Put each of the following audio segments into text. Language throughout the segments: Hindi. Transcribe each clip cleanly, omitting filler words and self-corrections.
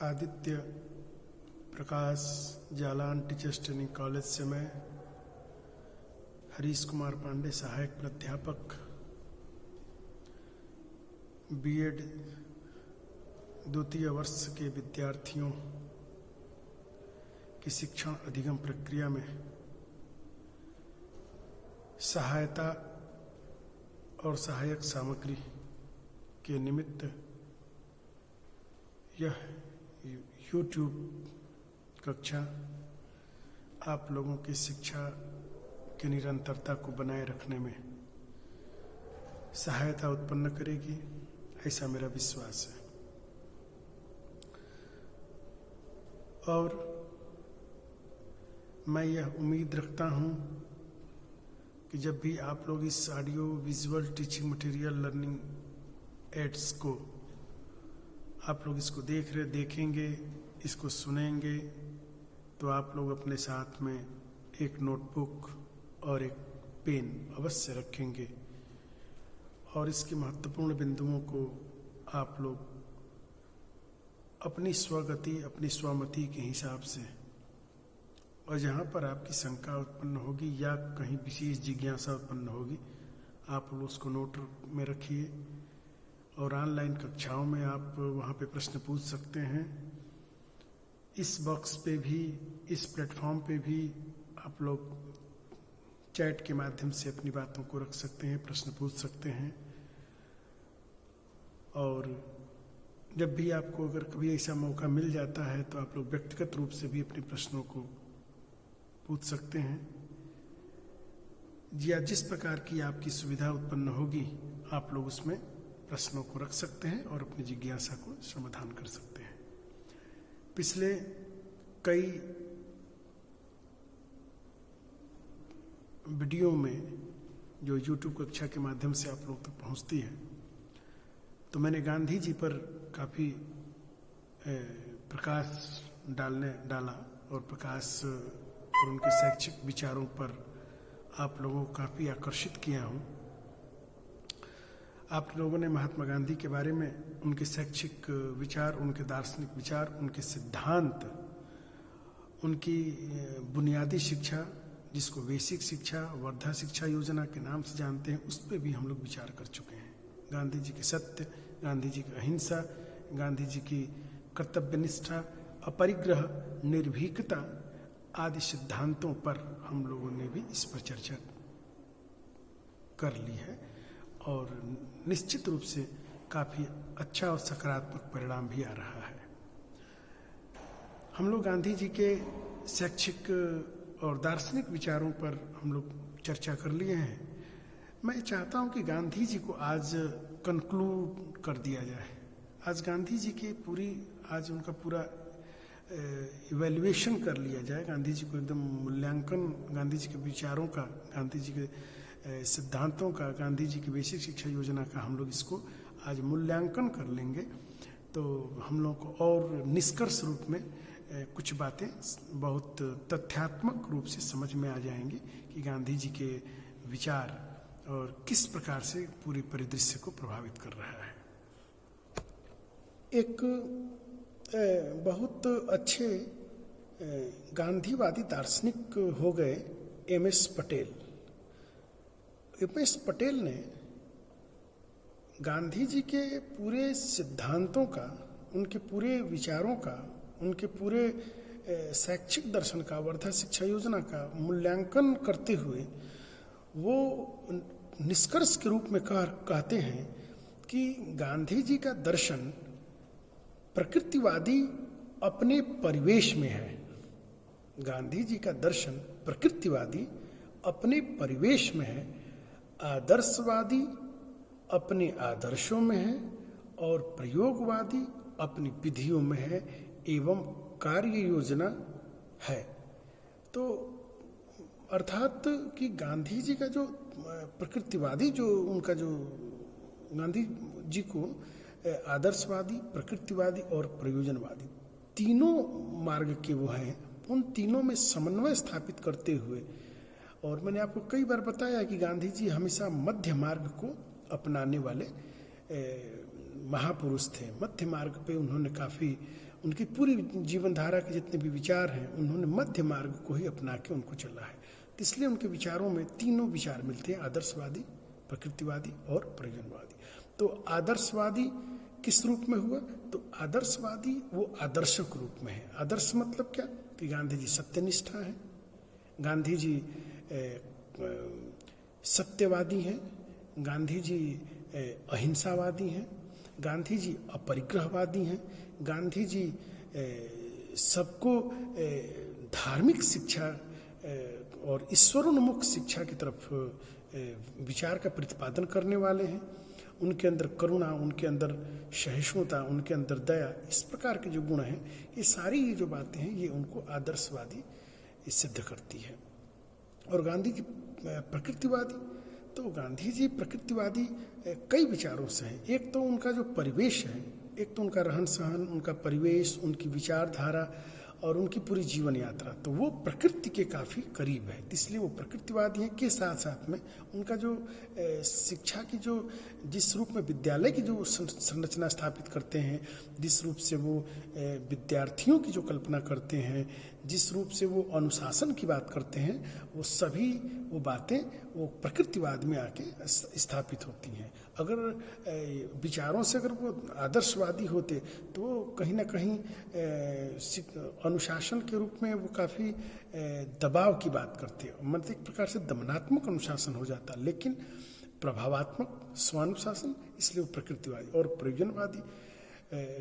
आदित्य प्रकाश जालान टीचर्स ट्रेनिंग कॉलेज से मैं हरीश कुमार पांडे सहायक प्राध्यापक बीएड द्वितीय वर्ष के विद्यार्थियों की शिक्षण अधिगम प्रक्रिया में सहायता और सहायक सामग्री के निमित्त यह YouTube कक्षा आप लोगों की शिक्षा की निरंतरता को बनाए रखने में सहायता उत्पन्न करेगी, ऐसा मेरा विश्वास है। और मैं यह उम्मीद रखता हूँ कि जब भी आप लोग इस audio visual teaching material learning aids को आप लोग इसको देखेंगे, इसको सुनेंगे, तो आप लोग अपने साथ में एक नोटबुक और एक पेन अवश्य रखेंगे और इसके महत्वपूर्ण बिंदुओं को आप लोग अपनी स्वगति, अपनी स्वमति के हिसाब से, और जहाँ पर आपकी शंका उत्पन्न होगी या कहीं विशेष जिज्ञासा उत्पन्न होगी, आप लोग उसको नोट में रखिए और ऑनलाइन कक्षाओं में आप वहाँ पे प्रश्न पूछ सकते हैं। इस बॉक्स पे भी, इस प्लेटफॉर्म पे भी आप लोग चैट के माध्यम से अपनी बातों को रख सकते हैं, प्रश्न पूछ सकते हैं। और जब भी आपको अगर कभी ऐसा मौका मिल जाता है तो आप लोग व्यक्तिगत रूप से भी अपने प्रश्नों को पूछ सकते हैं, या जिस प्रकार की आपकी सुविधा उत्पन्न होगी आप लोग उसमें प्रश्नों को रख सकते हैं और अपनी जिज्ञासा को समाधान कर सकते हैं। पिछले कई वीडियो में जो YouTube कक्षा के माध्यम से आप लोग तक पहुंचती है, तो मैंने गांधी जी पर काफ़ी प्रकाश डाला और प्रकाश और उनके शैक्षिक विचारों पर आप लोगों को काफ़ी आकर्षित किया हूँ। आप लोगों ने महात्मा गांधी के बारे में, उनके शैक्षिक विचार, उनके दार्शनिक विचार, उनके सिद्धांत, उनकी बुनियादी शिक्षा जिसको बेसिक शिक्षा, वर्धा शिक्षा योजना के नाम से जानते हैं, उस पर भी हम लोग विचार कर चुके हैं। गांधी जी के सत्य, गांधी जी की अहिंसा, गांधी जी की कर्तव्यनिष्ठा, अपरिग्रह, निर्भीकता आदि सिद्धांतों पर हम लोगों ने भी इस पर चर्चा कर ली है और निश्चित रूप से काफ़ी अच्छा और सकारात्मक परिणाम भी आ रहा है। हम लोग गांधी जी के शैक्षिक और दार्शनिक विचारों पर हम लोग चर्चा कर लिए हैं। मैं चाहता हूं कि गांधी जी को आज कंक्लूड कर दिया जाए। आज गांधी जी की आज उनका पूरा इवैल्यूएशन कर लिया जाए, गांधी जी को एकदम मूल्यांकन, गांधी जी के विचारों का, गांधी जी के सिद्धांतों का, गांधी जी की बेसिक शिक्षा योजना का हम लोग इसको आज मूल्यांकन कर लेंगे, तो हम लोग को और निष्कर्ष रूप में कुछ बातें बहुत तथ्यात्मक रूप से समझ में आ जाएंगी कि गांधी जी के विचार और किस प्रकार से पूरी परिदृश्य को प्रभावित कर रहा है। एक बहुत अच्छे गांधीवादी दार्शनिक हो गए एमएस पटेल। एमएस पटेल ने गांधी जी के पूरे सिद्धांतों का, उनके पूरे विचारों का, उनके पूरे शैक्षिक दर्शन का, वर्धा शिक्षा योजना का मूल्यांकन करते हुए वो निष्कर्ष के रूप में कहते हैं कि गांधी जी का दर्शन प्रकृतिवादी अपने परिवेश में है। गांधी जी का दर्शन प्रकृतिवादी अपने परिवेश में है, आदर्शवादी अपने आदर्शों में है और प्रयोगवादी अपनी विधियों में है एवं कार्य योजना है। तो अर्थात कि गांधी जी का जो प्रकृतिवादी, जो उनका जो गांधी जी को आदर्शवादी, प्रकृतिवादी और प्रयोजनवादी तीनों मार्ग के वो हैं, उन तीनों में समन्वय स्थापित करते हुए, और मैंने आपको कई बार बताया कि गांधी जी हमेशा मध्य मार्ग को अपनाने वाले महापुरुष थे। मध्य मार्ग पे उन्होंने काफ़ी उनकी पूरी जीवन धारा के जितने भी विचार हैं उन्होंने मध्य मार्ग को ही अपना के उनको चला है। तो इसलिए उनके विचारों में तीनों विचार मिलते हैं, आदर्शवादी, प्रकृतिवादी और प्रयोजनवादी। तो आदर्शवादी किस रूप में हुआ? तो आदर्शवादी वो आदर्शक रूप में है। आदर्श मतलब क्या कि गांधी जी सत्यनिष्ठा हैं, गांधी जी सत्यवादी हैं, गांधी जी अहिंसावादी हैं, गांधी जी अपरिग्रहवादी हैं, गांधी जी सबको धार्मिक शिक्षा और ईश्वरोन्मुख शिक्षा की तरफ विचार का प्रतिपादन करने वाले हैं। उनके अंदर करुणा, उनके अंदर सहिष्णुता, उनके अंदर दया, इस प्रकार के जो गुण हैं, ये सारी ये जो बातें हैं ये उनको आदर्शवादी सिद्ध करती है। और गांधी जी प्रकृतिवादी, तो गांधी जी प्रकृतिवादी कई विचारों से हैं। एक तो उनका जो परिवेश है, एक तो उनका रहन सहन, उनका परिवेश, उनकी विचारधारा और उनकी पूरी जीवन यात्रा, तो वो प्रकृति के काफ़ी करीब है, इसलिए वो प्रकृतिवादी हैं। के साथ साथ में उनका जो शिक्षा की जो जिस रूप में विद्यालय की जो संरचना स्थापित करते हैं, जिस रूप से वो विद्यार्थियों की जो कल्पना करते हैं, जिस रूप से वो अनुशासन की बात करते हैं, वो सभी वो बातें वो प्रकृतिवाद में आके स्थापित होती हैं। अगर विचारों से अगर वो आदर्शवादी होते तो कहीं ना कहीं अनुशासन के रूप में वो काफ़ी दबाव की बात करते, मतलब एक प्रकार से दमनात्मक अनुशासन हो जाता, लेकिन प्रभावात्मक स्वानुशासन, इसलिए वो प्रकृतिवादी। और प्रयोजनवादी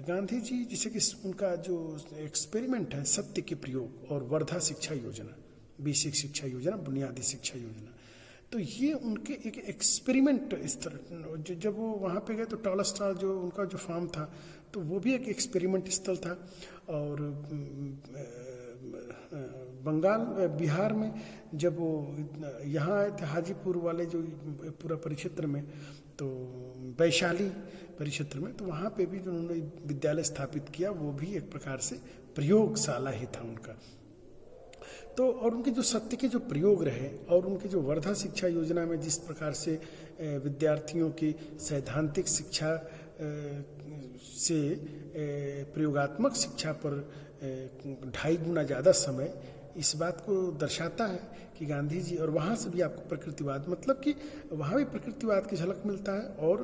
गांधी जी, जैसे कि उनका जो एक्सपेरिमेंट है सत्य के प्रयोग और वर्धा शिक्षा योजना, बेसिक शिक्षा योजना, बुनियादी शिक्षा योजना, तो ये उनके एक एक्सपेरिमेंट इस तरह, जब वो वहाँ पे गए तो टॉलस्टॉय जो उनका जो फार्म था तो वो भी एक एक्सपेरिमेंट स्थल था। और बंगाल बिहार में जब वो यहाँ आए थे हाजीपुर वाले जो पूरा परिक्षेत्र में, तो वैशाली परिक्षेत्र में, तो वहाँ पे भी जो उन्होंने विद्यालय स्थापित किया वो भी एक प्रकार से प्रयोगशाला ही था उनका। तो और उनके जो सत्य के जो प्रयोग रहे और उनके जो वर्धा शिक्षा योजना में जिस प्रकार से विद्यार्थियों की सैद्धांतिक शिक्षा से प्रयोगात्मक शिक्षा पर 2.5 गुना ज़्यादा समय, इस बात को दर्शाता है कि गांधी जी, और वहाँ से भी आपको प्रकृतिवाद, मतलब कि वहाँ भी प्रकृतिवाद की झलक मिलता है। और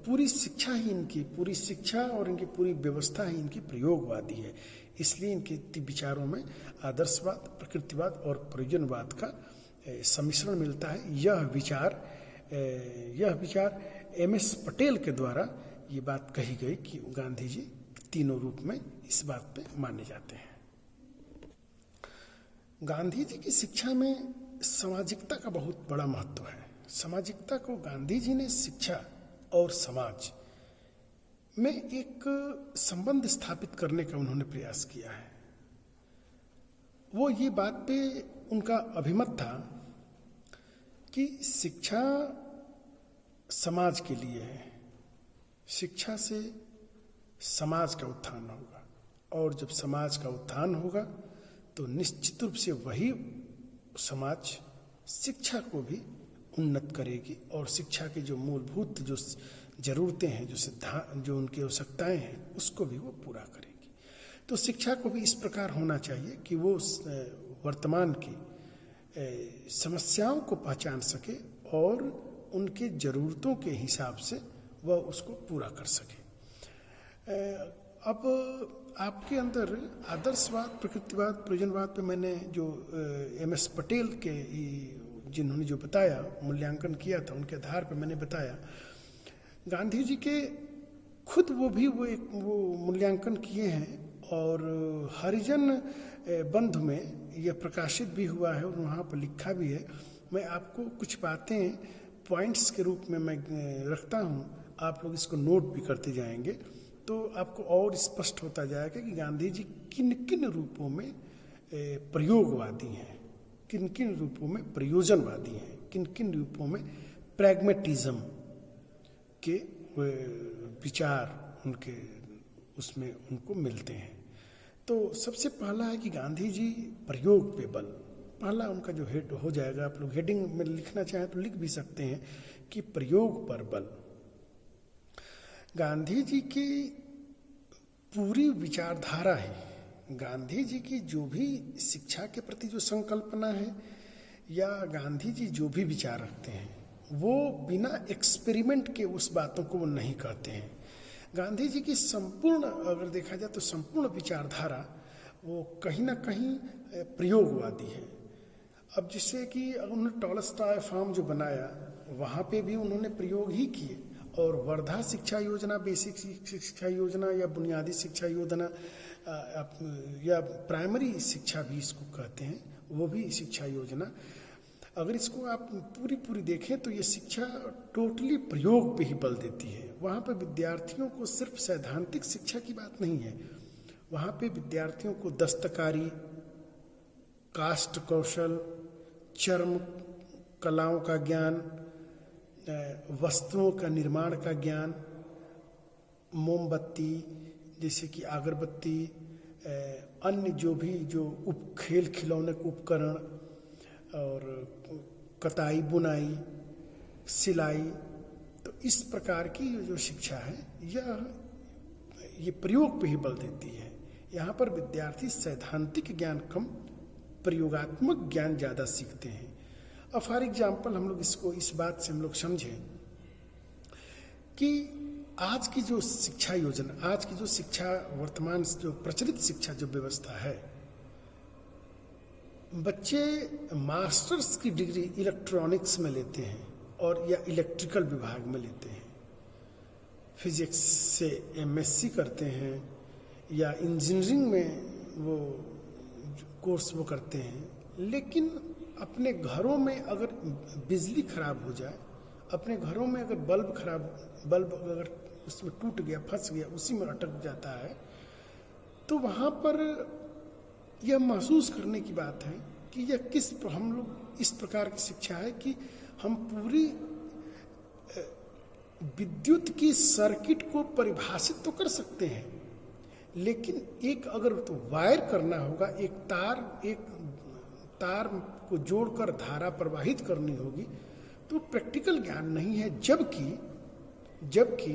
पूरी शिक्षा ही इनकी, पूरी शिक्षा और इनकी पूरी व्यवस्था ही इनकी प्रयोगवादी है, इसलिए इनके विचारों में आदर्शवाद, प्रकृतिवाद और प्रयोजनवाद का सम्मिश्रण मिलता है। यह विचार MS पटेल के द्वारा ये बात कही गई कि गांधी जी तीनों रूप में इस बात पे माने जाते हैं। गांधी जी की शिक्षा में सामाजिकता का बहुत बड़ा महत्व है। सामाजिकता को गांधी जी ने शिक्षा और समाज में एक संबंध स्थापित करने का उन्होंने प्रयास किया है। वो ये बात पे उनका अभिमत था कि शिक्षा समाज के लिए है, शिक्षा से समाज का उत्थान होगा, और जब समाज का उत्थान होगा तो निश्चित रूप से वही समाज शिक्षा को भी उन्नत करेगी और शिक्षा की जो मूलभूत जो जरूरतें हैं, जो उनकी आवश्यकताएं हैं, उसको भी वो पूरा करेगी। तो शिक्षा को भी इस प्रकार होना चाहिए कि वो वर्तमान की समस्याओं को पहचान सके और उनके ज़रूरतों के हिसाब से वह उसको पूरा कर सके। अब आपके अंदर आदर्शवाद, प्रकृतिवाद, प्रयोजनवाद पे मैंने जो MS पटेल के जिन्होंने जो बताया, मूल्यांकन किया था, उनके आधार पर मैंने बताया। गांधी जी के खुद वो मूल्यांकन किए हैं और हरिजन बंधु में यह प्रकाशित भी हुआ है और वहाँ पर लिखा भी है। मैं आपको कुछ बातें पॉइंट्स के रूप में मैं रखता हूँ, आप लोग इसको नोट भी करते जाएंगे तो आपको और स्पष्ट होता जाएगा कि गांधी जी किन किन रूपों में प्रयोगवादी हैं, किन किन रूपों में प्रयोजनवादी हैं, किन किन रूपों में प्रैग्मेटिज्म के विचार उनके उसमें उनको मिलते हैं। तो सबसे पहला है कि गांधी जी प्रयोग पे बल, पहला उनका जो हेड हो जाएगा, आप लोग हेडिंग में लिखना चाहें तो लिख भी सकते हैं कि प्रयोग पर बल। गांधी जी की पूरी विचारधारा है। गांधी जी की जो भी शिक्षा के प्रति जो संकल्पना है या गांधी जी जो भी विचार रखते हैं वो बिना एक्सपेरिमेंट के उस बातों को वो नहीं कहते हैं। गांधी जी की संपूर्ण अगर देखा जाए तो संपूर्ण विचारधारा वो कहीं ना कहीं प्रयोगवादी है। अब जिससे कि उन्होंने टॉलस्टॉय फार्म जो बनाया वहाँ पे भी उन्होंने प्रयोग ही किए, और वर्धा शिक्षा योजना, बेसिक शिक्षा योजना या बुनियादी शिक्षा योजना या प्राइमरी शिक्षा भी इसको कहते हैं, वो भी शिक्षा योजना, अगर इसको आप पूरी देखें तो ये शिक्षा टोटली प्रयोग पे ही बल देती है। वहाँ पे विद्यार्थियों को सिर्फ सैद्धांतिक शिक्षा की बात नहीं है, वहाँ पे विद्यार्थियों को दस्तकारी, काष्ठ कौशल, चर्म कलाओं का ज्ञान, वस्तुओं का निर्माण का ज्ञान, मोमबत्ती जैसे कि अगरबत्ती, अन्य जो खेल खिलौने के उपकरण, और कताई बुनाई सिलाई, तो इस प्रकार की जो शिक्षा है ये प्रयोग पे ही बल देती है। यहाँ पर विद्यार्थी सैद्धांतिक ज्ञान कम प्रयोगात्मक ज्ञान ज़्यादा सीखते हैं। अब फॉर एग्जाम्पल हम लोग इसको इस बात से हम लोग समझें कि आज की जो शिक्षा योजना, आज की जो शिक्षा, वर्तमान जो प्रचलित शिक्षा जो व्यवस्था है, बच्चे मास्टर्स की डिग्री इलेक्ट्रॉनिक्स में लेते हैं और या इलेक्ट्रिकल विभाग में लेते हैं, फिजिक्स से एमएससी करते हैं या इंजीनियरिंग में वो कोर्स वो करते हैं, लेकिन अपने घरों में अगर बिजली खराब हो जाए, अपने घरों में अगर बल्ब अगर उसमें टूट गया, फंस गया, उसी में अटक जाता है, तो वहाँ पर यह महसूस करने की बात है कि यह हम लोग इस प्रकार की शिक्षा है कि हम पूरी विद्युत की सर्किट को परिभाषित तो कर सकते हैं, लेकिन एक अगर तो वायर करना होगा, एक तार को जोड़कर धारा प्रवाहित करनी होगी, तो प्रैक्टिकल ज्ञान नहीं है। जबकि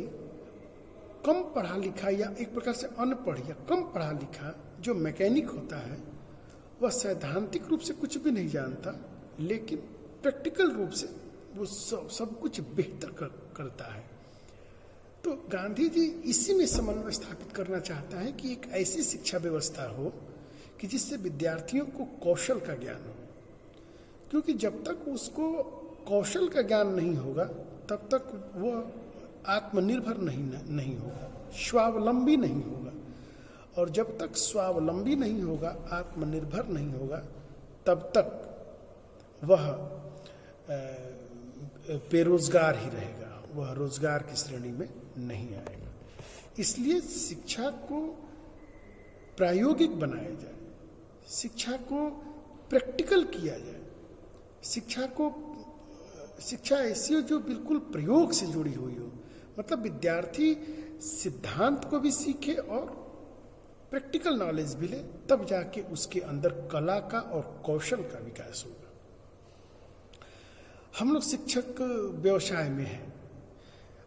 कम पढ़ा लिखा या एक प्रकार से अनपढ़ या कम पढ़ा लिखा जो मैकेनिक होता है वह सैद्धांतिक रूप से कुछ भी नहीं जानता, लेकिन प्रैक्टिकल रूप से वो सब कुछ बेहतर करता है। तो गांधी जी इसी में समन्वय स्थापित करना चाहता है कि एक ऐसी शिक्षा व्यवस्था हो कि जिससे विद्यार्थियों को कौशल का ज्ञान हो, क्योंकि जब तक उसको कौशल का ज्ञान नहीं होगा तब तक वह आत्मनिर्भर नहीं होगा, स्वावलंबी नहीं होगा, और जब तक स्वावलंबी नहीं होगा, आत्मनिर्भर नहीं होगा, तब तक वह बेरोजगार ही रहेगा, वह रोजगार की श्रेणी में नहीं आएगा। इसलिए शिक्षा को प्रायोगिक बनाया जाए, शिक्षा को प्रैक्टिकल किया जाए, शिक्षा ऐसी हो जो बिल्कुल प्रयोग से जुड़ी हुई हो, मतलब विद्यार्थी सिद्धांत को भी सीखे और प्रैक्टिकल नॉलेज भी ले, तब जाके उसके अंदर कला का और कौशल का विकास होगा। हम लोग शिक्षक व्यवसाय में हैं,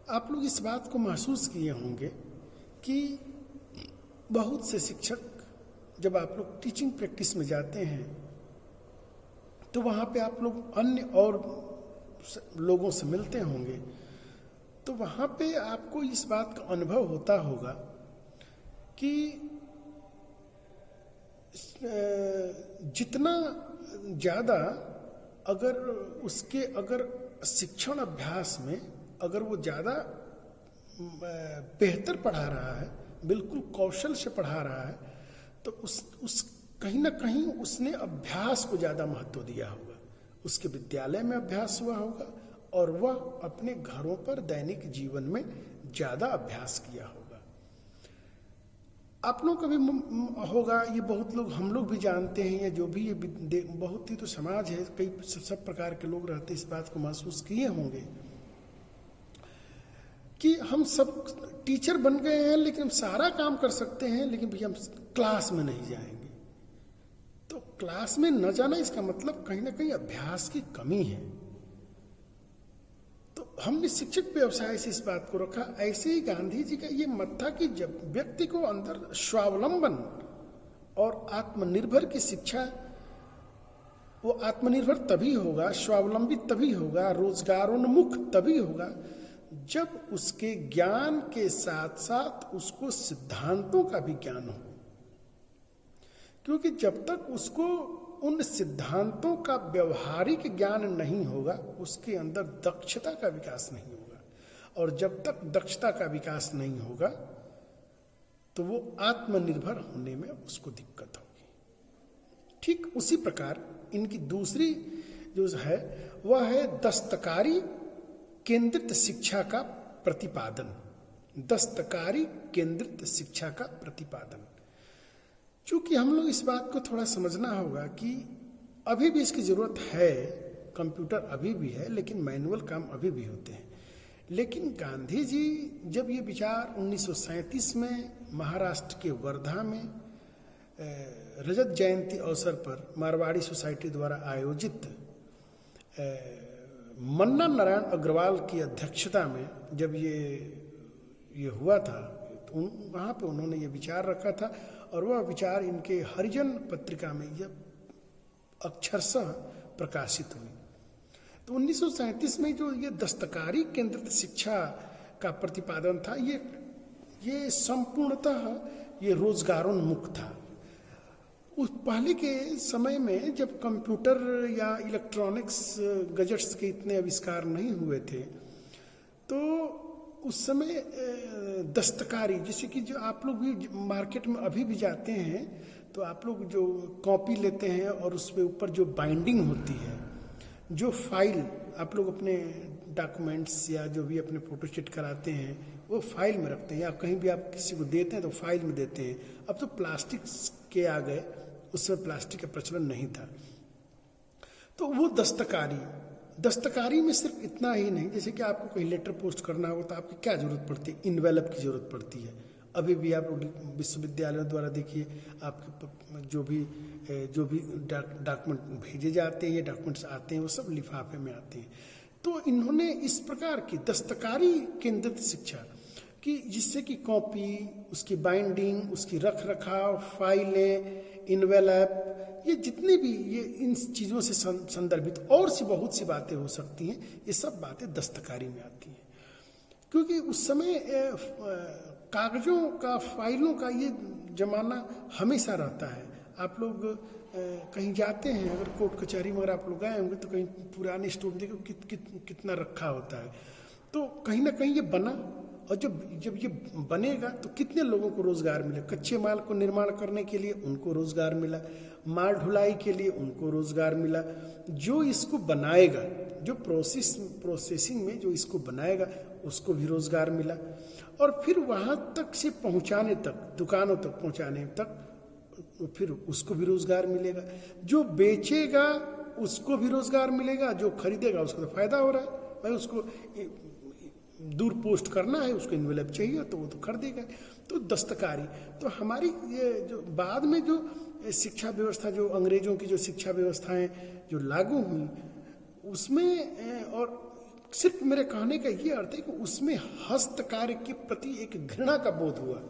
आप लोग इस बात को महसूस किए होंगे कि बहुत से शिक्षक जब आप लोग टीचिंग प्रैक्टिस में जाते हैं तो वहाँ पे आप लोग अन्य और लोगों से मिलते होंगे, तो वहाँ पे आपको इस बात का अनुभव होता होगा कि जितना ज़्यादा अगर शिक्षण अभ्यास में अगर वो ज़्यादा बेहतर पढ़ा रहा है, बिल्कुल कौशल से पढ़ा रहा है, तो उस कहीं ना कहीं उसने अभ्यास को ज़्यादा महत्व दिया होगा, उसके विद्यालय में अभ्यास हुआ होगा और वह अपने घरों पर दैनिक जीवन में ज़्यादा अभ्यास किया होगा। आप लोग का भी होगा, ये बहुत लोग हम लोग भी जानते हैं, या जो भी ये बहुत ही तो समाज है, कई सब प्रकार के लोग रहते, इस बात को महसूस किए होंगे कि हम सब टीचर बन गए हैं, लेकिन हम सारा काम कर सकते हैं, लेकिन भैया हम क्लास में नहीं जाएंगे। तो क्लास में न जाना इसका मतलब कहीं ना कहीं अभ्यास की कमी है। तो हमने शिक्षक व्यवसाय से इस बात को रखा। ऐसे ही गांधी जी का ये मत था कि जब व्यक्ति को अंदर स्वावलंबन और आत्मनिर्भर की शिक्षा, वो आत्मनिर्भर तभी होगा, स्वावलंबी तभी होगा, रोजगारोन्मुख तभी होगा जब उसके ज्ञान के साथ साथ उसको सिद्धांतों का भी ज्ञान हो। क्योंकि जब तक उसको उन सिद्धांतों का व्यवहारिक ज्ञान नहीं होगा, उसके अंदर दक्षता का विकास नहीं होगा, और जब तक दक्षता का विकास नहीं होगा तो वो आत्मनिर्भर होने में उसको दिक्कत होगी। ठीक उसी प्रकार इनकी दूसरी जो है वह है दस्तकारी केंद्रित शिक्षा का प्रतिपादन। दस्तकारी केंद्रित शिक्षा का प्रतिपादन। चूंकि हम लोग इस बात को थोड़ा समझना होगा कि अभी भी इसकी ज़रूरत है, कंप्यूटर अभी भी है, लेकिन मैनुअल काम अभी भी होते हैं। लेकिन गांधी जी जब ये विचार 1937 में महाराष्ट्र के वर्धा में रजत जयंती अवसर पर मारवाड़ी सोसाइटी द्वारा आयोजित मन्ना नारायण अग्रवाल की अध्यक्षता में जब ये हुआ था, तो वहाँ पे उन्होंने ये विचार रखा था, और वह विचार इनके हरिजन पत्रिका में यह अक्षरशः प्रकाशित हुई। तो 1937 में जो ये दस्तकारी केंद्रित शिक्षा का प्रतिपादन था, ये संपूर्णतः ये रोजगारोन्मुख था। उस पहले के समय में जब कंप्यूटर या इलेक्ट्रॉनिक्स गैजेट्स के इतने आविष्कार नहीं हुए थे, तो उस समय दस्तकारी, जैसे कि जो आप लोग भी मार्केट में अभी भी जाते हैं तो आप लोग जो कॉपी लेते हैं और उसमें ऊपर जो बाइंडिंग होती है, जो फाइल आप लोग अपने डॉक्यूमेंट्स या जो भी अपने फोटोस्टेट कराते हैं वो फाइल में रखते हैं, या कहीं भी आप किसी को देते हैं तो फाइल में देते हैं। अब तो प्लास्टिक के आ गए, उस समय प्लास्टिक का प्रचलन नहीं था। तो वो दस्तकारी में सिर्फ इतना ही नहीं, जैसे कि आपको कहीं लेटर पोस्ट करना हो तो आपकी क्या जरूरत पड़ती है, इन्वेलप की जरूरत पड़ती है। अभी भी आप विश्वविद्यालयों द्वारा देखिए, आपके जो भी डॉक्यूमेंट भेजे जाते हैं, डॉक्यूमेंट्स आते हैं, वो सब लिफाफे में आते हैं। तो इन्होंने इस प्रकार की दस्तकारी केंद्रित शिक्षा कि जिससे कि कॉपी, उसकी बाइंडिंग, उसकी रख रखाव, फाइलें, इन्वेलप, ये जितने भी ये इन चीज़ों से संदर्भित और सी बहुत सी बातें हो सकती हैं, ये सब बातें दस्तकारी में आती हैं। क्योंकि उस समय कागज़ों का, फाइलों का ये जमाना हमेशा रहता है। आप लोग कहीं जाते हैं, अगर कोर्ट कचहरी में अगर आप लोग गए होंगे तो कहीं पुराने स्टोर देखो कितना रखा होता है। तो कहीं ना कहीं ये बना, और जब ये बनेगा तो कितने लोगों को रोज़गार मिले। कच्चे माल को निर्माण करने के लिए उनको रोज़गार मिला, माल ढुलाई के लिए उनको रोज़गार मिला, जो इसको बनाएगा, जो प्रोसेसिंग में जो इसको बनाएगा उसको भी रोज़गार मिला, और फिर वहाँ तक से पहुँचाने तक, दुकानों तक पहुँचाने तक फिर उसको भी रोज़गार मिलेगा। जो बेचेगा उसको भी रोज़गार मिलेगा, जो खरीदेगा उसको तो फायदा हो रहा है। भाई उसको दूर पोस्ट करना है, उसको इन्वेलप चाहिए तो वो तो खरीदेगा। तो दस्तकारी, तो हमारी ये जो बाद में जो शिक्षा व्यवस्था, जो अंग्रेजों की जो शिक्षा व्यवस्थाएं जो लागू हुई, उसमें और सिर्फ मेरे कहने का ये अर्थ है कि उसमें हस्तकार्य के प्रति एक घृणा का बोध हुआ।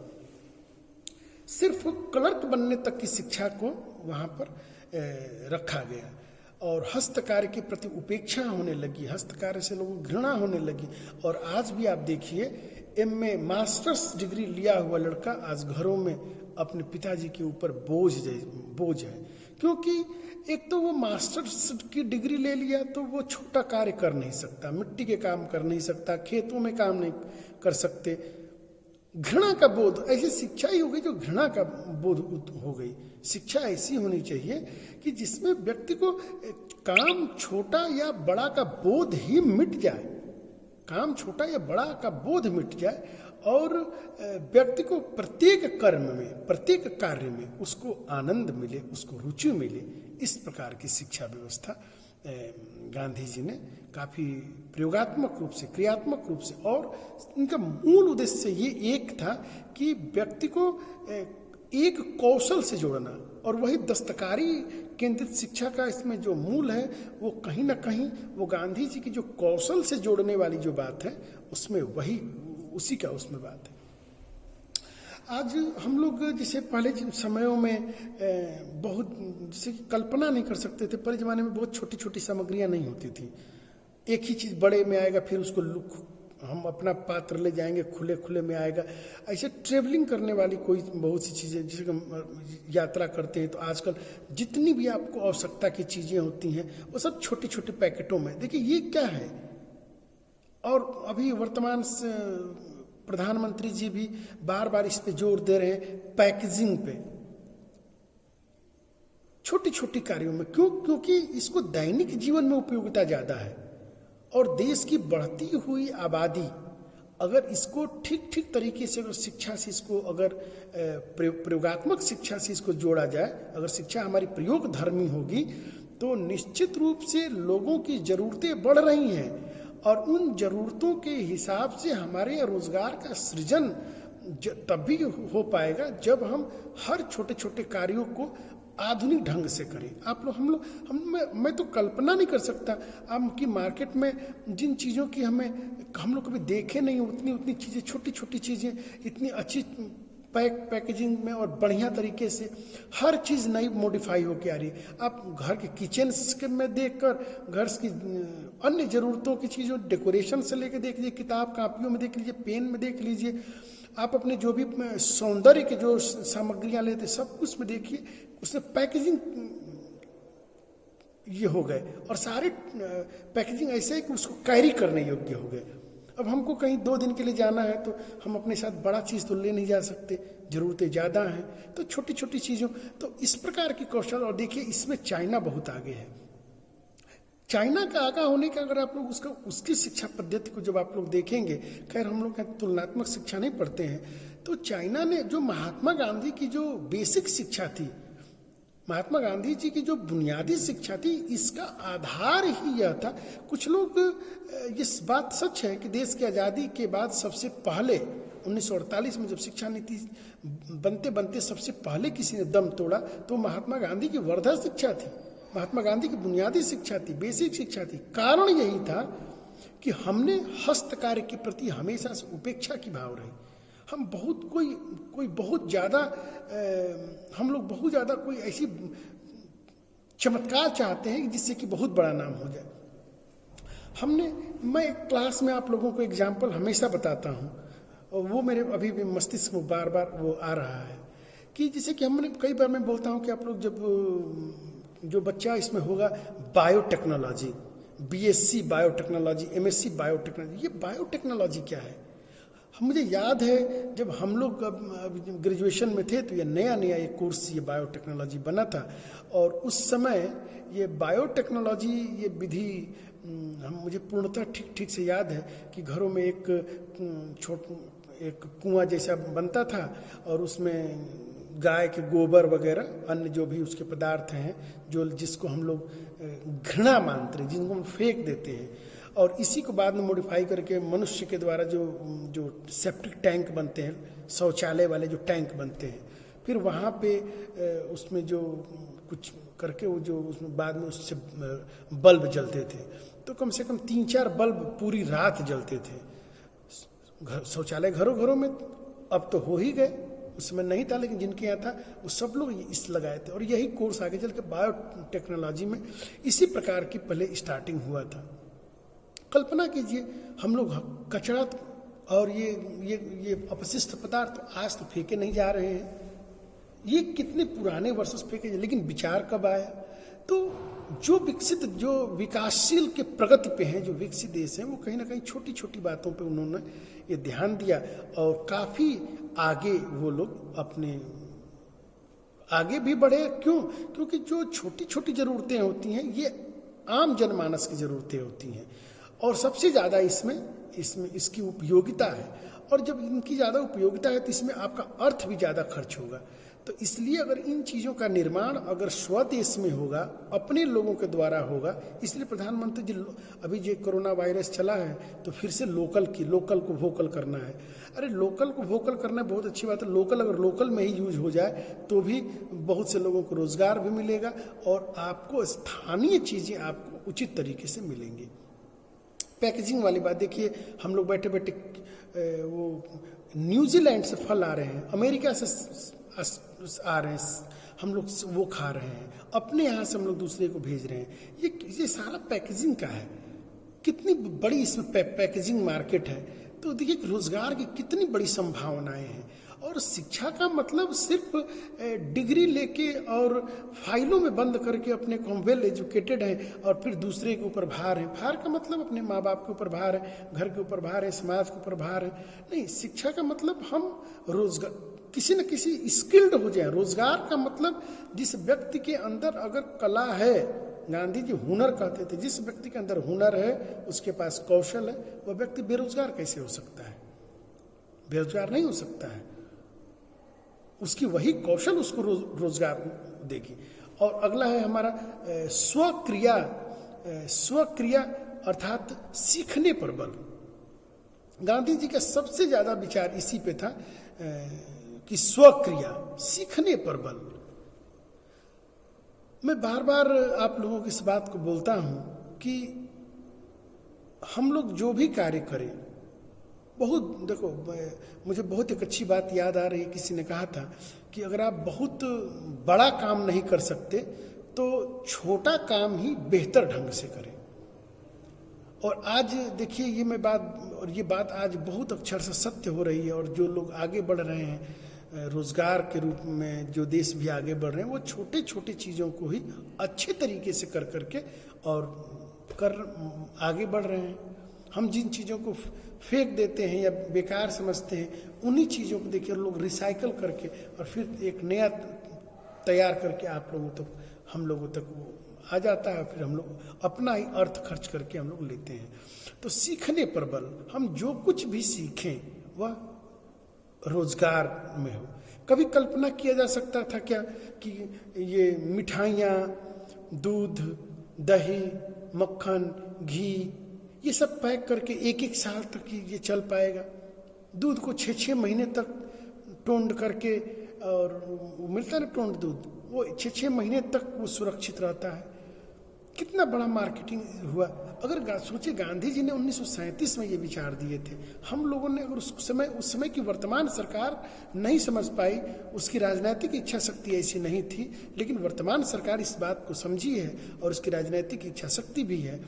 सिर्फ क्लर्क बनने तक की शिक्षा को वहाँ पर रखा गया, और हस्तकार्य के प्रति उपेक्षा होने लगी, हस्तकार्य से लोगों को घृणा होने लगी। और आज भी आप देखिए, MA मास्टर्स डिग्री लिया हुआ लड़का आज घरों में अपने पिताजी के ऊपर बोझ है। क्योंकि एक तो वो मास्टर्स की डिग्री ले लिया तो वो छोटा कार्य कर नहीं सकता, मिट्टी के काम कर नहीं सकता, खेतों में काम नहीं कर सकते। घृणा का बोध, ऐसी शिक्षा ही हो गई जो घृणा का बोध हो गई। शिक्षा ऐसी होनी चाहिए कि जिसमें व्यक्ति को काम छोटा या बड़ा का बोध ही मिट जाए, काम छोटा या बड़ा का बोध मिट जाए, और व्यक्ति को प्रत्येक कर्म में, प्रत्येक कार्य में उसको आनंद मिले, उसको रुचि मिले। इस प्रकार की शिक्षा व्यवस्था गांधी जी ने काफ़ी प्रयोगात्मक रूप से, क्रियात्मक रूप से, और इनका मूल उद्देश्य ये एक था कि व्यक्ति को एक कौशल से जोड़ना, और वही दस्तकारी केंद्रित शिक्षा का इसमें जो मूल है वो कहीं ना कहीं वो गांधी जी की जो कौशल से जोड़ने वाली जो बात है उसमें वही उसी का उसमें बात है। आज हम लोग जैसे पहले समयों में बहुत जैसे कल्पना नहीं कर सकते थे, पहले ज़माने में बहुत छोटी छोटी सामग्रियां नहीं होती थी, एक ही चीज़ बड़े में आएगा, फिर उसको हम अपना पात्र ले जाएंगे, खुले खुले में आएगा। ऐसे ट्रेवलिंग करने वाली कोई बहुत सी चीज़ें, जैसे हम यात्रा करते हैं तो आजकल जितनी भी आपको आवश्यकता की चीज़ें होती हैं वो सब छोटे छोटे पैकेटों में। देखिए ये क्या है, और अभी वर्तमान प्रधानमंत्री जी भी बार बार इस पे जोर दे रहे हैं, पैकेजिंग पे, छोटी छोटी कार्यों में। क्यों? क्योंकि इसको दैनिक जीवन में उपयोगिता ज़्यादा है, और देश की बढ़ती हुई आबादी अगर इसको ठीक ठीक तरीके से, अगर शिक्षा से इसको, अगर प्रयोगात्मक शिक्षा से इसको जोड़ा जाए, अगर शिक्षा हमारी प्रयोग धर्मी होगी तो निश्चित रूप से लोगों की ज़रूरतें बढ़ रही हैं, और उन ज़रूरतों के हिसाब से हमारे रोज़गार का सृजन तब भी हो पाएगा जब हम हर छोटे छोटे कार्यों को आधुनिक ढंग से करें। आप लोग मैं तो कल्पना नहीं कर सकता आपकी मार्केट में जिन चीज़ों की हम लोग कभी देखे नहीं, उतनी चीज़ें, छोटी छोटी चीज़ें इतनी अच्छी पैकेजिंग में और बढ़िया तरीके से हर चीज़ नई मॉडिफाई होके आ रही है। आप घर के किचन में देखकर घर की अन्य ज़रूरतों की चीज़ों, डेकोरेशन से लेकर देख लीजिए, किताब कापियों में देख लीजिए, पेन में देख लीजिए, आप अपने जो भी सौंदर्य के जो सामग्रियाँ लेते सब कुछ में देखिए, उससे पैकेजिंग ये हो गए, और सारे पैकेजिंग ऐसे है कि उसको कैरी करने योग्य हो गए। अब हमको कहीं 2 दिन के लिए जाना है तो हम अपने साथ बड़ा चीज़ तो ले नहीं जा सकते, ज़रूरतें ज़्यादा हैं, तो छोटी छोटी चीज़ों, तो इस प्रकार की कौशल। और देखिए इसमें चाइना बहुत आगे है। चाइना का आगा होने का अगर आप लोग उसकी शिक्षा पद्धति को जब आप लोग देखेंगे, खैर हम लोग तुलनात्मक शिक्षा नहीं पढ़ते हैं, तो चाइना ने जो महात्मा गांधी की जो बेसिक शिक्षा थी, महात्मा गांधी जी की जो बुनियादी शिक्षा थी, इसका आधार ही यह था। कुछ लोग, ये बात सच है कि देश की आज़ादी के बाद सबसे पहले 1948 में जब शिक्षा नीति बनते बनते सबसे पहले किसी ने दम तोड़ा तो महात्मा गांधी की वर्धा शिक्षा थी, महात्मा गांधी की बुनियादी शिक्षा थी, बेसिक शिक्षा थी। कारण यही था कि हमने हस्तकार्य के प्रति हमेशा से उपेक्षा की भाव रही। हम बहुत कोई बहुत ज़्यादा, हम लोग बहुत ज़्यादा कोई ऐसी चमत्कार चाहते हैं जिससे कि बहुत बड़ा नाम हो जाए। मैं क्लास में आप लोगों को एग्जाम्पल हमेशा बताता हूँ, और वो मेरे अभी भी मस्तिष्क में बार बार वो आ रहा है कि जैसे कि हमने कई बार मैं बोलता हूँ कि आप लोग जब जो बच्चा इसमें होगा biotechnology, BSc biotechnology, MSc biotechnology, ये बायोटेक्नोलॉजी क्या है? मुझे याद है जब हम लोग ग्रेजुएशन में थे तो ये नया एक कोर्स ये बायोटेक्नोलॉजी बना था, और उस समय ये बायोटेक्नोलॉजी ये विधि मुझे पूर्णतः ठीक से याद है कि घरों में एक कुआं जैसा बनता था, और उसमें गाय के गोबर वगैरह अन्य जो भी उसके पदार्थ हैं जिसको हम लोग घृणा मानते हैं, जिनको हम फेंक देते हैं, और इसी को बाद में मॉडिफाई करके मनुष्य के द्वारा जो सेप्टिक टैंक बनते हैं, शौचालय वाले जो टैंक बनते हैं, फिर वहाँ पे उसमें जो कुछ करके वो जो उसमें बाद में उससे बल्ब जलते थे, तो कम से कम 3-4 बल्ब पूरी रात जलते थे। शौचालय घरों में अब तो हो ही गए, उस समय नहीं था, लेकिन जिनके यहाँ था वो सब लोग इस लगाए थे, और यही कोर्स आगे चल के बायोटेक्नोलॉजी में इसी प्रकार की पहले स्टार्टिंग हुआ था। कल्पना कीजिए हम लोग कचरा और ये अपशिष्ट पदार्थ आज तो फेंके नहीं जा रहे हैं, ये कितने पुराने वर्षों से फेंके, लेकिन विचार कब आया? तो जो विकसित, जो विकासशील के प्रगति पे हैं, जो विकसित देश हैं, वो कहीं ना कहीं छोटी छोटी बातों पे उन्होंने ये ध्यान दिया, और काफ़ी आगे वो लोग अपने आगे भी बढ़े। क्यों? क्योंकि जो छोटी छोटी ज़रूरतें होती हैं ये आम जनमानस की ज़रूरतें होती हैं, और सबसे ज़्यादा इसमें इसकी उपयोगिता है, और जब इनकी ज़्यादा उपयोगिता है तो इसमें आपका अर्थ भी ज़्यादा खर्च होगा। तो इसलिए अगर इन चीज़ों का निर्माण अगर स्वदेश में होगा, अपने लोगों के द्वारा होगा, इसलिए प्रधानमंत्री जी अभी जो कोरोना वायरस चला है तो फिर से लोकल को वोकल करना है। अरे लोकल को वोकल करना बहुत अच्छी बात है, लोकल अगर लोकल में ही यूज हो जाए तो भी बहुत से लोगों को रोजगार भी मिलेगा और आपको स्थानीय चीज़ें आपको उचित तरीके से मिलेंगी। पैकेजिंग वाली बात देखिए, हम लोग बैठे बैठे वो न्यूजीलैंड से फल आ रहे हैं, अमेरिका से आ रहे हैं, हम लोग वो खा रहे हैं, अपने यहाँ से हम लोग दूसरे को भेज रहे हैं। ये सारा पैकेजिंग का है। कितनी बड़ी इसमें पैकेजिंग मार्केट है। तो देखिए रोजगार की कितनी बड़ी संभावनाएं हैं। और शिक्षा का मतलब सिर्फ डिग्री लेके और फाइलों में बंद करके अपने को हम वेल एजुकेटेड हैं और फिर दूसरे के ऊपर भार है। भार का मतलब अपने माँ बाप के ऊपर भार है, घर के ऊपर भार है, समाज के ऊपर भार है। नहीं, शिक्षा का मतलब हम रोजगार, किसी न किसी स्किल्ड हो जाए। रोजगार का मतलब जिस व्यक्ति के अंदर अगर कला है, गांधी जी हुनर कहते थे, जिस व्यक्ति के अंदर हुनर है, उसके पास कौशल है, वह व्यक्ति बेरोजगार कैसे हो सकता है? बेरोजगार नहीं हो सकता है। उसकी वही कौशल उसको रोजगार देगी। और अगला है हमारा स्वक्रिया अर्थात सीखने पर बल। गांधी जी का सबसे ज्यादा विचार इसी पे था कि स्वक्रिया, सीखने पर बल। मैं बार बार आप लोगों की इस बात को बोलता हूं कि हम लोग जो भी कार्य करें, बहुत देखो, मुझे बहुत एक अच्छी बात याद आ रही है। किसी ने कहा था कि अगर आप बहुत बड़ा काम नहीं कर सकते तो छोटा काम ही बेहतर ढंग से करें। और आज देखिए ये बात आज बहुत अक्षर से सत्य हो रही है। और जो लोग आगे बढ़ रहे हैं रोजगार के रूप में, जो देश भी आगे बढ़ रहे हैं, वो छोटे छोटे चीज़ों को ही अच्छे तरीके से कर करके और आगे बढ़ रहे हैं। हम जिन चीज़ों को फेंक देते हैं या बेकार समझते हैं, उन्हीं चीज़ों को देखिए लोग रिसाइकल करके और फिर एक नया तैयार करके हम लोगों तक वो आ जाता है। फिर हम लोग अपना ही अर्थ खर्च करके हम लोग लेते हैं। तो सीखने पर बल, हम जो कुछ भी सीखें वह रोजगार में हो। कभी कल्पना किया जा सकता था क्या कि ये मिठाइयाँ, दूध, दही, मक्खन, घी, ये सब पैक करके एक एक साल तक ये चल पाएगा? दूध को 6-6 महीने तक टोंड करके, और वो मिलता है ना टोंड दूध, वो 6-6 महीने तक वो सुरक्षित रहता है। कितना बड़ा मार्केटिंग हुआ। अगर सोचे गांधी जी ने 1937 में ये विचार दिए थे, हम लोगों ने अगर उस समय की वर्तमान सरकार नहीं समझ पाई, उसकी राजनीतिक इच्छा शक्ति ऐसी नहीं थी, लेकिन वर्तमान सरकार इस बात को समझी है और उसकी राजनीतिक इच्छा शक्ति भी है।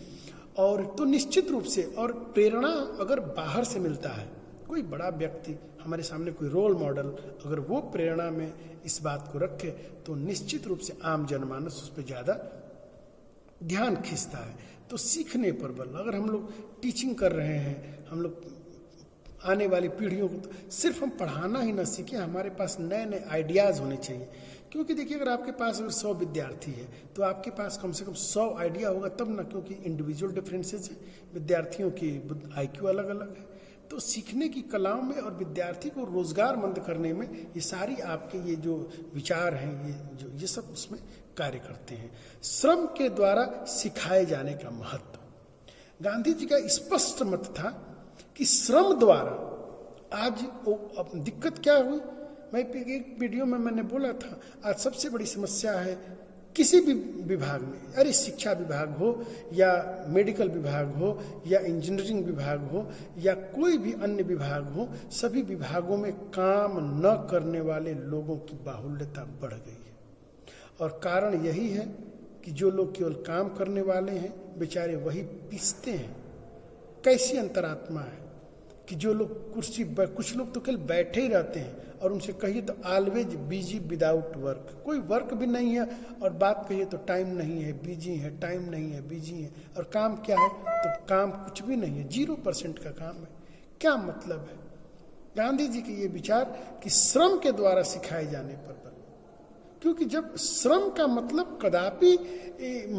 और तो निश्चित रूप से, और प्रेरणा अगर बाहर से मिलता है, कोई बड़ा व्यक्ति हमारे सामने, कोई रोल मॉडल, अगर वो प्रेरणा में इस बात को रखे तो निश्चित रूप से आम जनमानस उस पर ज़्यादा ध्यान खींचता है। तो सीखने पर बल, अगर हम लोग टीचिंग कर रहे हैं, हम लोग आने वाली पीढ़ियों को सिर्फ हम पढ़ाना ही ना सीखें, हमारे पास नए नए आइडियाज़ होने चाहिए। क्योंकि देखिए अगर आपके पास अगर 100 विद्यार्थी है तो आपके पास कम से कम 100 आइडिया होगा तब ना, क्योंकि इंडिविजुअल डिफरेंसेस हैं, विद्यार्थियों की IQ अलग अलग है। तो सीखने की कलाओं में और विद्यार्थी को रोजगारमंद करने में ये सारी आपके ये जो विचार हैं, ये सब उसमें कार्य करते हैं। श्रम के द्वारा सिखाए जाने का महत्व, गांधी जी का स्पष्ट मत था कि श्रम द्वारा आज दिक्कत क्या हुई। मैं एक वीडियो में मैंने बोला था, आज सबसे बड़ी समस्या है किसी भी विभाग में, अरे शिक्षा विभाग हो या मेडिकल विभाग हो या इंजीनियरिंग विभाग हो या कोई भी अन्य विभाग हो, सभी विभागों में काम न करने वाले लोगों की बाहुल्यता बढ़ गई है। और कारण यही है कि जो लोग केवल काम करने वाले हैं बेचारे वही पिसते हैं। कैसी अंतरात्मा है कि जो लोग कुछ लोग तो केवल बैठे ही रहते हैं, और उनसे कहिए तो ऑलवेज बिजी विदाउट वर्क, कोई वर्क भी नहीं है, और बात कहिए तो टाइम नहीं है, बिजी है, टाइम नहीं है, बिजी है। और काम क्या है तो काम कुछ भी नहीं है, 0% का काम है। क्या मतलब है? गांधी जी के ये विचार कि श्रम के द्वारा सिखाए जाने पर बल, क्योंकि जब श्रम का मतलब कदापि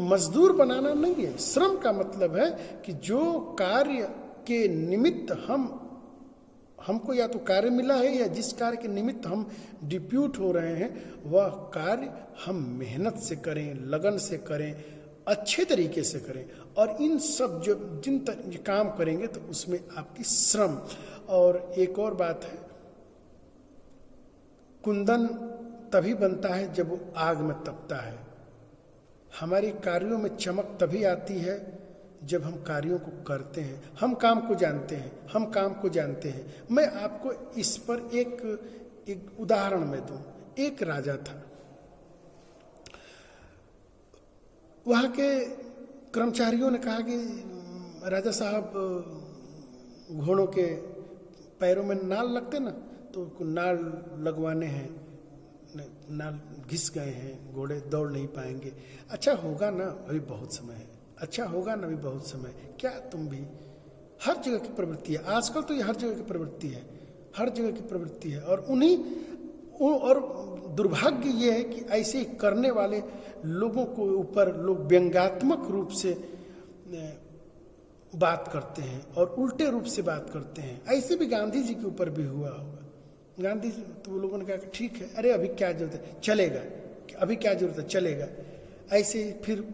मजदूर बनाना नहीं है। श्रम का मतलब है कि जो कार्य के निमित्त हम हमको या तो कार्य मिला है या जिस कार्य के निमित्त हम डिप्यूट हो रहे हैं वह कार्य हम मेहनत से करें, लगन से करें, अच्छे तरीके से करें। और इन सब जो काम करेंगे तो उसमें आपकी श्रम। और एक और बात है, कुंदन तभी बनता है जब वो आग में तपता है। हमारे कार्यों में चमक तभी आती है जब हम कार्यों को करते हैं, हम काम को जानते हैं, हम काम को जानते हैं। मैं आपको इस पर एक उदाहरण में दूं। एक राजा था, वहाँ के कर्मचारियों ने कहा कि राजा साहब, घोड़ों के पैरों में नाल लगते ना, तो नाल लगवाने हैं, नाल घिस गए हैं, घोड़े दौड़ नहीं पाएंगे। अच्छा होगा ना, अभी बहुत समय है, अच्छा होगा ना, अभी बहुत समय। क्या तुम भी, हर जगह की प्रवृत्ति है आजकल, तो ये हर जगह की प्रवृत्ति है, हर जगह की प्रवृत्ति है। और दुर्भाग्य ये है कि ऐसे करने वाले लोगों को ऊपर लोग व्यंग्यात्मक रूप से बात करते हैं और उल्टे रूप से बात करते हैं। ऐसे भी गांधी जी के ऊपर भी हुआ होगा। गांधी जी तो वो लोगों ने कहा कि ठीक है, अरे अभी क्या जरूरत है, चलेगा, अभी क्या जरूरत है, चलेगा। ऐसे फिर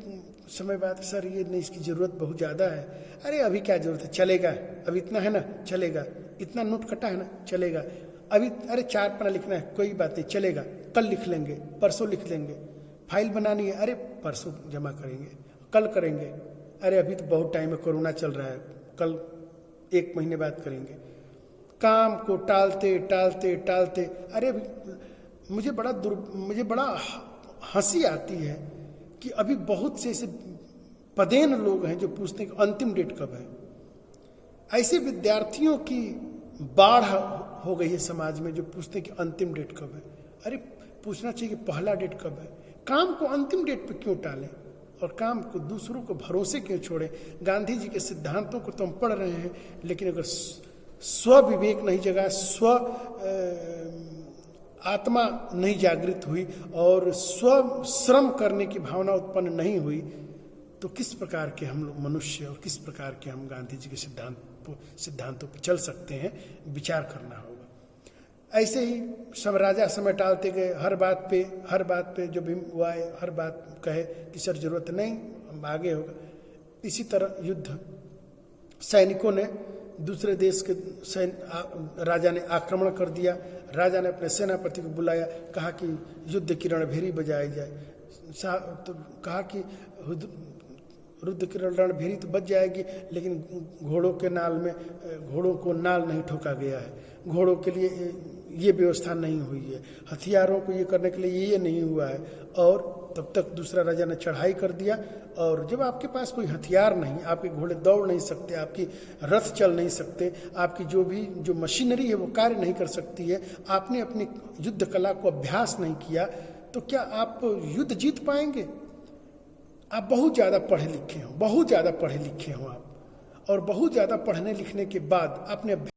समय बाद, सर ये नहीं, इसकी ज़रूरत बहुत ज़्यादा है, अरे अभी क्या ज़रूरत है, चलेगा, अभी इतना है ना, चलेगा, इतना नोट कटा है ना, चलेगा, अभी अरे 4 पन्ना लिखना है, कोई बात नहीं, चलेगा, कल लिख लेंगे, परसों लिख लेंगे, फाइल बनानी है, अरे परसों जमा करेंगे, कल करेंगे, अरे अभी तो बहुत टाइम है, कोरोना चल रहा है, कल 1 महीने बाद करेंगे। काम को टालते टालते टालते, अरे मुझे बड़ा हंसी आती है कि अभी बहुत से ऐसे पदेन लोग हैं जो पूछते हैं कि अंतिम डेट कब है। ऐसे विद्यार्थियों की बाढ़ हो गई है समाज में जो पूछते हैं कि अंतिम डेट कब है। अरे पूछना चाहिए कि पहला डेट कब है। काम को अंतिम डेट पे क्यों टालें और काम को दूसरों को भरोसे क्यों छोड़ें। गांधी जी के सिद्धांतों को तो हम पढ़ रहे हैं, लेकिन अगर स्व विवेक नहीं जगा, स्व आत्मा नहीं जागृत हुई और स्व श्रम करने की भावना उत्पन्न नहीं हुई, तो किस प्रकार के हम लोग मनुष्य और किस प्रकार के हम गांधी जी के सिद्धांतों पर चल सकते हैं, विचार करना होगा। ऐसे ही सब राजा समय टालते गए, हर बात पे जो भी हुआ है, हर बात कहे कि सर जरूरत नहीं, हम आगे होगा। इसी तरह युद्ध, सैनिकों ने दूसरे देश के राजा ने आक्रमण कर दिया, राजा ने अपने सेनापति को बुलाया, कहा कि युद्ध की रणभेरी बजाई जाए। तो कहा कि युद्ध की रणभेरी तो बज जाएगी, लेकिन घोड़ों के नाल में घोड़ों को नाल नहीं ठोका गया है, घोड़ों के लिए ये व्यवस्था नहीं हुई है, हथियारों को ये करने के लिए ये नहीं हुआ है। और तब तक दूसरा राजा ने चढ़ाई कर दिया। और जब आपके पास कोई हथियार नहीं, आपके घोड़े दौड़ नहीं सकते, आपकी रथ चल नहीं सकते, आपकी जो मशीनरी है वो कार्य नहीं कर सकती है, आपने अपनी युद्ध कला को अभ्यास नहीं किया, तो क्या आप युद्ध जीत पाएंगे। आप बहुत ज़्यादा पढ़े लिखे हो, बहुत ज़्यादा पढ़े लिखे हो आप, और बहुत ज़्यादा पढ़ने लिखने के बाद आपने